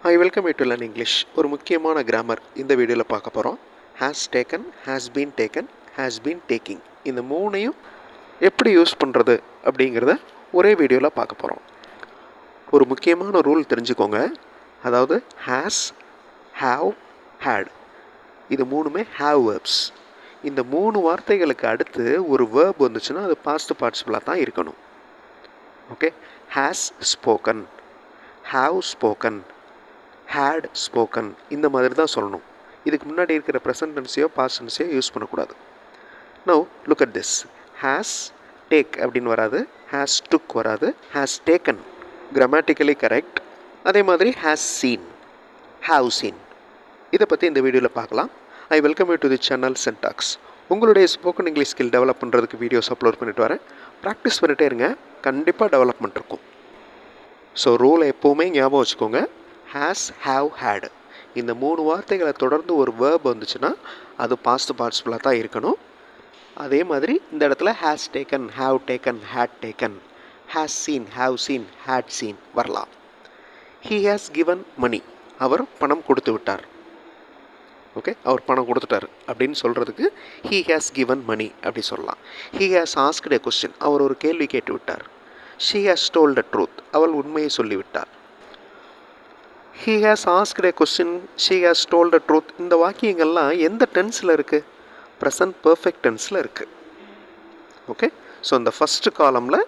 I welcome you to learn English. ஒரு முக்கியமான grammar இந்த வீடியோவில் பார்க்க போகிறோம். Has taken, has been taking, இந்த மூணையும் எப்படி யூஸ் பண்ணுறது அப்படிங்கிறத ஒரே வீடியோவில் பார்க்க போகிறோம். ஒரு முக்கியமான ரூல் தெரிஞ்சுக்கோங்க. அதாவது ஹேஸ், ஹாவ், ஹேட், இது மூணுமே ஹாவ் வேர்ப்ஸ். இந்த மூணு வார்த்தைகளுக்கு அடுத்து ஒரு வேர்ப் வந்துச்சுன்னா அது பாஸ்ட் பார்ட்டிசிபிளாக தான் இருக்கணும். Okay, has spoken, have spoken, had spoken, இந்த மாதிரி தான் சொல்லணும். இதுக்கு முன்னாடி இருக்கிற ப்ரெசன்ட் டென்ஸையோ பாஸ்ட் டென்ஸையோ யூஸ் பண்ணக்கூடாது. Now look at this. Has take அப்படின்னு வராது, ஹேஸ் டுக் வராது, ஹேஸ் டேக்கன் கிராமட்டிக்கலி கரெக்ட். அதே மாதிரி ஹேஸ் சீன், ஹாவ் சீன். இதை பற்றி இந்த வீடியோவில் பார்க்கலாம். I welcome you to the channel Sentax. உங்களுடைய ஸ்போக்கன் இங்கிலீஷ் ஸ்கில் டெவலப் பண்ணுறதுக்கு வீடியோஸ் அப்லோட் பண்ணிட்டு வரேன். ப்ராக்டிஸ் பண்ணிட்டே இருங்க, கண்டிப்பாக டெவலப்மெண்ட் இருக்கும். ஸோ ரூலை எப்போவுமே ஞாபகம் வச்சுக்கோங்க. ஹேஸ், ஹாவ், ஹேட், இந்த மூணு வார்த்தைகளை தொடர்ந்து ஒரு வேர்ப் வந்துச்சுன்னா அது பாஸ்ட் பார்ட்டிசிபிளாக தான் இருக்கணும். அதே மாதிரி இந்த இடத்துல has taken, have taken, had taken, has seen, have seen, had seen வரலாம். ஹீ ஹேஸ் கிவன் மணி, அவர் பணம் கொடுத்து விட்டார். ஓகே, அவர் பணம் கொடுத்துட்டார் அப்படின்னு சொல்கிறதுக்கு ஹீ ஹேஸ் கிவன் மணி அப்படி சொல்லலாம். He has asked a question, அவர் ஒரு கேள்வி கேட்டு விட்டார். She has told a truth, அவள் உண்மையை சொல்லிவிட்டார். he has asked a question, she has told the truth, இந்த வாக்கியங்கள்லாம் எந்த டென்ஸில் இருக்குது? ப்ரெசன்ட் பர்ஃபெக்ட் டென்ஸில் இருக்குது. ஓகே, ஸோ இந்த ஃபஸ்ட்டு காலமில்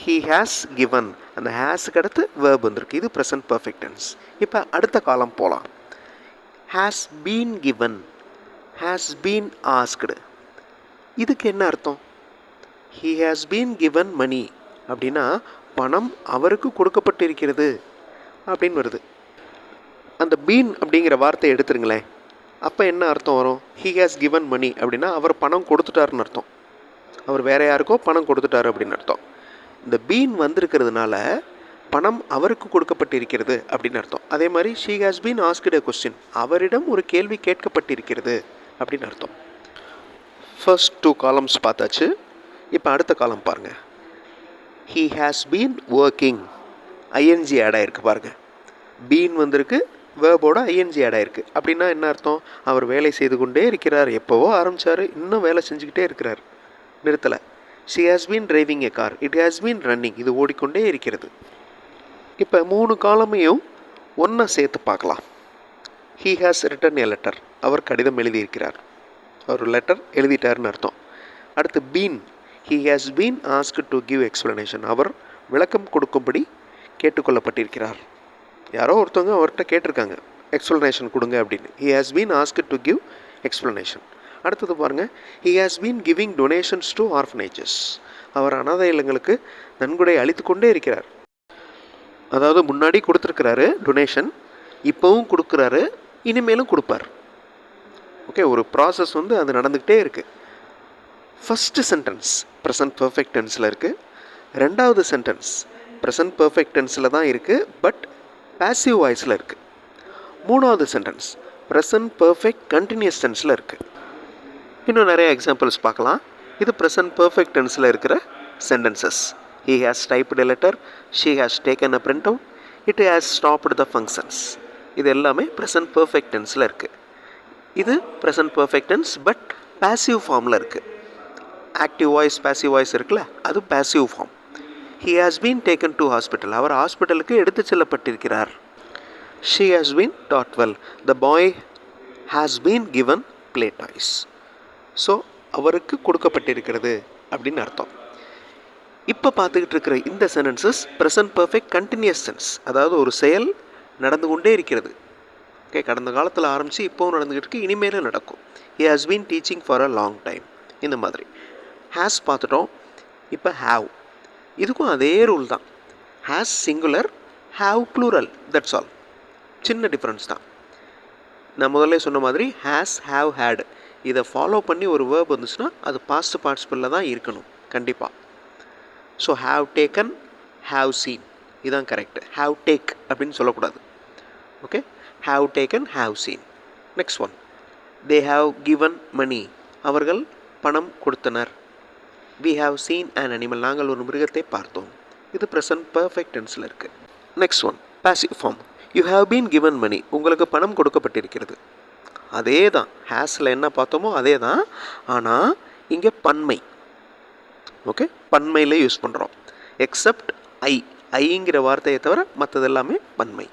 he has given, அந்த ஹேஸுக்கு அடுத்து வேர்ப் வந்திருக்கு, இது ப்ரெசன்ட் பர்ஃபெக்ட் டென்ஸ். இப்போ அடுத்த காலம் போகலாம். has been given, has been asked, இதுக்கு என்ன அர்த்தம்? he has been given money அப்படின்னா பணம் அவருக்கு கொடுக்கப்பட்டிருக்கிறது அப்படின்னு வருது. அந்த பீன் அப்படிங்கிற வார்த்தையை எடுத்துருங்களேன். அப்போ என்ன அர்த்தம் வரும்? ஹீ ஹேஸ் கிவன் மணி அப்படின்னா அவர் பணம் கொடுத்துட்டாருன்னு அர்த்தம். அவர் வேற யாருக்கோ பணம் கொடுத்துட்டாரு அப்படின்னு அர்த்தம். இந்த பீன் வந்திருக்கிறதுனால பணம் அவருக்கு கொடுக்கப்பட்டிருக்கிறது அப்படின்னு அர்த்தம். அதே மாதிரி she has been asked a question, அவரிடம் ஒரு கேள்வி கேட்கப்பட்டிருக்கிறது அப்படின்னு அர்த்தம். ஃபர்ஸ்ட் 2 காலம்ஸ் பார்த்தாச்சு. இப்போ அடுத்த காலம் பாருங்கள். He has been working, ING add ஆகிருக்கு பாருங்கள். பீன் வந்திருக்கு, வேர்போட ஐஎன்ஜி ஆட் ஆகிருக்கு. அப்படின்னா என்ன அர்த்தம்? அவர் வேலை செய்து கொண்டே இருக்கிறார். எப்போவோ ஆரம்பித்தார், இன்னும் வேலை செஞ்சுக்கிட்டே இருக்கிறார், நிறுத்தலை. She has been driving a car, it has been running, இது ஓடிக்கொண்டே இருக்கிறது. இப்போ 3 காலமையும் ஒன்றா சேர்த்து பார்க்கலாம். He has written a letter, அவர் கடிதம் எழுதியிருக்கிறார், அவர் லெட்டர் எழுதிட்டார்னு அர்த்தம். அடுத்து been, he has been asked to give explanation, அவர் விளக்கம் கொடுக்கும்படி கேட்டுக்கொள்ளப்பட்டிருக்கிறார். யாரோ ஒருத்தவங்க அவர்கிட்ட கேட்டிருக்காங்க, எக்ஸ்ப்ளனேஷன் கொடுங்க அப்படின்னு. He has been asked to give explanation. அடுத்தது பாருங்கள். He has been giving donations to orphanages, அவர் அனாதை இல்லங்களுக்கு நன்கொடை அளித்து கொண்டே இருக்கிறார். அதாவது முன்னாடி கொடுத்துருக்கிறாரு டொனேஷன், இப்போவும் கொடுக்குறாரு, இனிமேலும் கொடுப்பார். ஓகே, ஒரு ப்ராசஸ் அது நடந்துக்கிட்டே இருக்குது. ஃபஸ்ட்டு சென்டென்ஸ் ப்ரெசன்ட் பர்ஃபெக்ட் டென்ஸில் இருக்குது. ரெண்டாவது சென்டென்ஸ் ப்ரெசன்ட் பர்ஃபெக்ட் டென்ஸில் தான் இருக்குது, பட் பாசிவ் வாய்ஸில் இருக்குது. மூணாவது சென்டென்ஸ் ப்ரெசன்ட் பர்ஃபெக்ட் கண்டினியூஸ் டென்ஸில் இருக்குது. இன்னும் நிறைய எக்ஸாம்பிள்ஸ் பார்க்கலாம். இது ப்ரெசன்ட் பர்ஃபெக்ட் டென்ஸில் இருக்கிற sentences. He has typed a letter, she has taken a print out, it has stopped the functions. இது எல்லாமே ப்ரெசன்ட் பர்ஃபெக்ட் டென்ஸில் இருக்குது. இது present perfect tense, but passive ஃபார்மில் இருக்குது. ஆக்டிவ் வாய்ஸ், பாசிவ் வாய்ஸ் இருக்குல்ல, அது passive form. He has been taken to hospital, அவர் ஹாஸ்பிட்டலுக்கு எடுத்து செல்லப்பட்டிருக்கிறார். She has been taught well, the boy has been given play toys. So அவருக்கு கொடுக்கப்பட்டிருக்கிறது அப்படின்னு அர்த்தம். இப்போ பார்த்துக்கிட்டு இருக்கிற இந்த sentences present perfect continuous tense, அதாவது ஒரு செயல் நடந்து கொண்டே இருக்கிறது. ஓகே, கடந்த காலத்தில் ஆரம்பித்து இப்போவும் நடந்துக்கிட்டு இருக்கு, இனிமேலும் நடக்கும். He has been teaching for a long time, இந்த மாதிரி. ஹேஸ் பார்த்துட்டோம். இப்போ ஹாவ், இதுக்கும் அதே ரூல் தான். Has singular, have plural, that's all. சின்ன டிஃப்ரென்ஸ் தான். நான் முதல்ல சொன்ன மாதிரி ஹேஸ், ஹாவ், ஹேட், இதை ஃபாலோ பண்ணி ஒரு வேர்ப் வந்துச்சுன்னா அது பாஸ்ட் பார்ட்டிசிபிளில் தான் இருக்கணும் கண்டிப்பாக. So have taken, have seen, இதுதான் கரெக்டு. ஹாவ் டேக் அப்படின்னு சொல்லக்கூடாது. Okay, have taken, have seen. Next one, they have given money, அவர்கள் பணம் கொடுத்தனர். We have seen an animal, நாங்கள் ஒரு மிருகத்தை பார்த்தோம். இது ப்ரெசன்ட் பர்ஃபெக்ட் டென்ஸில் இருக்குது. Next one, passive form. You have been given money, உங்களுக்கு பணம் கொடுக்கப்பட்டிருக்கிறது. அதே தான் ஹேஸில் என்ன பார்த்தோமோ அதே தான், ஆனால் இங்கே பன்மை. ஓகே, பன்மையில் யூஸ் பண்ணுறோம். எக்ஸப்ட் ஐங்கிற வார்த்தையை தவிர மற்றது எல்லாமே பன்மை.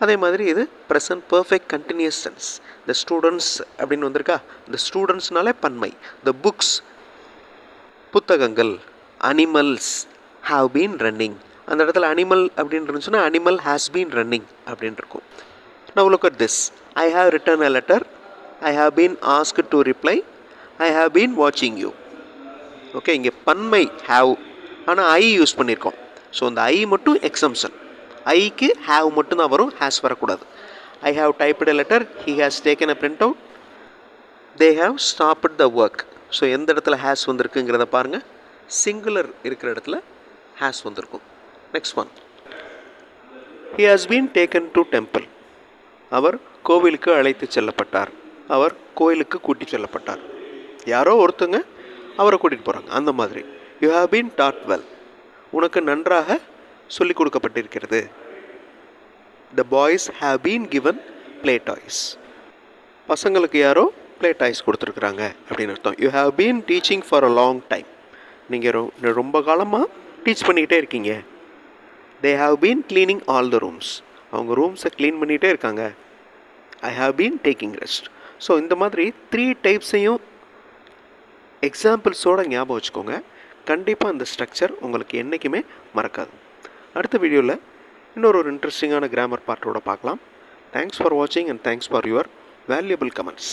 அதே மாதிரி இது present perfect continuous tense. The students அப்படின்னு வந்திருக்கா, இந்த ஸ்டூடெண்ட்ஸ்னாலே பன்மை. த புக்ஸ் புத்தகங்கள். அனிமல்ஸ் ஹாவ் பீன் ரன்னிங், அந்த இடத்துல அனிமல் அப்படின்னு இருந்துச்சுன்னா அனிமல் ஹேஸ் பீன் ரன்னிங் அப்படின்னு இருக்கும். Now look at this. I have written a letter, I have been asked to reply, I have been வாட்சிங் யூ. ஓகே, இங்கே பன்மை ஹாவ், ஆனால் ஐ யூஸ் பண்ணியிருக்கோம். ஸோ இந்த ஐ மட்டும் எக்ஸம்ஷன். ஐக்கு ஹாவ் மட்டும்தான் வரும், ஹேஸ் வரக்கூடாது. I have typed a letter, he has taken a print out, they have stopped the work. So எந்த இடத்துல ஹேஸ் வந்திருக்குங்கிறத பாருங்கள். சிங்குலர் இருக்கிற இடத்துல ஹேஸ் வந்திருக்கும். Next one, he has been taken to temple. அவர் கோவிலுக்கு அழைத்து செல்லப்பட்டார், அவர் கோயிலுக்கு கூட்டி செல்லப்பட்டார். யாரோ ஒருத்தங்க அவரை கூட்டிகிட்டு போகிறாங்க, அந்த மாதிரி. You have been dot well, உனக்கு நன்றாக சொல்லிக் கொடுக்கப்பட்டிருக்கிறது. த boys have been given play toys, பசங்களுக்கு யாரோ ப்ளே டாய்ஸ் கொடுத்துருக்குறாங்க அப்படின்னு அர்த்தம். You have been teaching for a long time, நீங்கள் ரொம்ப காலமாக டீச் பண்ணிக்கிட்டே இருக்கீங்க. They have been cleaning all the rooms, அவங்க ரூம்ஸை க்ளீன் பண்ணிகிட்டே இருக்காங்க. I have been taking rest. So இந்த மாதிரி 3 டைப்ஸையும் எக்ஸாம்பிள்ஸோடு ஞாபகம் வச்சுக்கோங்க. கண்டிப்பாக இந்த ஸ்ட்ரக்சர் உங்களுக்கு என்றைக்குமே மறக்காது. அடுத்த வீடியோவில் இன்னொரு இன்ட்ரெஸ்டிங்கான கிராமர் பார்ட்டோட பார்க்கலாம். தேங்க்ஸ் ஃபார் வாட்சிங் and thanks for your valuable comments.